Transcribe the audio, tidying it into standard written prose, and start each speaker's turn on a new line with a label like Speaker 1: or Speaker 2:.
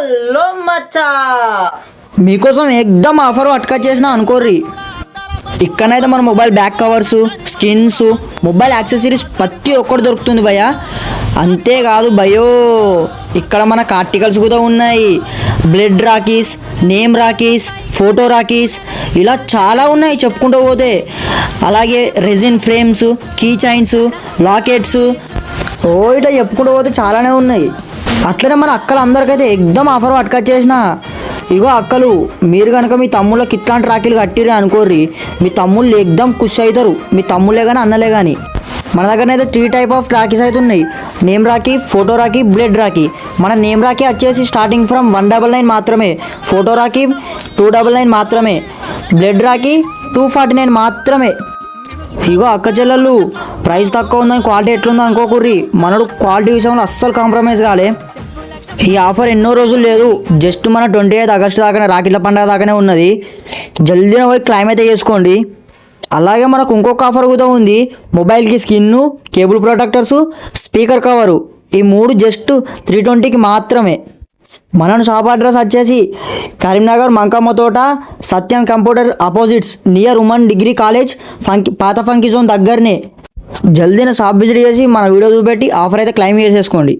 Speaker 1: Hello మచ్చా,
Speaker 2: మీకోసం ఎక్దమ్ offer పట్టుక చేసిన అనుకోర్రి. ఇక్కడనైతే మన mobile back covers, skins, mobile accessories ప్రతి ఒక్కటి దొరుకుతుంది భయ్య. అంతేకాదు భయో, ఇక్కడ మనకు ఆర్టికల్స్ కూడా ఉన్నాయి. Blood rakhis, name rakhis, photo rakhis, ఇలా చాలా ఉన్నాయి చెప్పుకుంటూ పోతే. అలాగే resin frames, key chains, lockets, ఇట్లా చెప్పుకుంటూ పోతే చాలానే ఉన్నాయి. అట్లనే మన అక్కలు అందరికైతే ఎక్దమ్ ఆఫర్ పట్టుకొచ్చేసిన. ఇగో అక్కలు, మీరు కనుక మీ తమ్ముళ్ళకి ఇట్లాంటి రాఖీలు కట్టిరే అనుకోర్రి, మీ తమ్ముళ్ళు ఎక్దమ్ ఖుషి అవుతారు. మీ తమ్ముళ్ళే కానీ అన్నలే కానీ. మన దగ్గరనైతే 3 టైప్ ఆఫ్ రాఖీస్ అయితే ఉన్నాయి. Name Rakhi, photo Rakhi, blood Rakhi. మన నేమ్ రాఖీ వచ్చేసి స్టార్టింగ్ ఫ్రమ్ 199 మాత్రమే, ఫోటో రాఖీ 299 మాత్రమే, బ్లడ్ రాఖీ 249 మాత్రమే. ఇగో అక్క చెల్లెళ్ళు, ప్రైస్ తక్కువ ఉందని క్వాలిటీ ఎట్లుందో అనుకోకుర్రి. మనడు క్వాలిటీ విషయంలో అస్సలు కాంప్రమైజ్ కాలే. ఈ ఆఫర్ ఎన్నో రోజులు లేదు, జస్ట్ మన 28 ఆగస్టు దాకానే, రాఖీల పండుగ దాకానే ఉన్నది. జల్దీన పోయి క్లైమ్ అయితే చేసుకోండి. అలాగే మనకు ఇంకొక ఆఫర్ కూడా ఉంది. మొబైల్కి స్కిన్ను, కేబుల్ ప్రొటెక్టర్సు, స్పీకర్ కవరు, ఈ 3 జస్ట్ 320కి మాత్రమే. మన షాప్ అడ్రస్ వచ్చేసి Karimnagar Mankamma Thota, Satyam computer opposites, near women degree college, పాత ఫంకీ జోన్ దగ్గరనే. జల్దీన షాప్ విజిట్ చేసి మన వీడియో చూపెట్టి ఆఫర్ అయితే క్లైమ్ చేసేసుకోండి.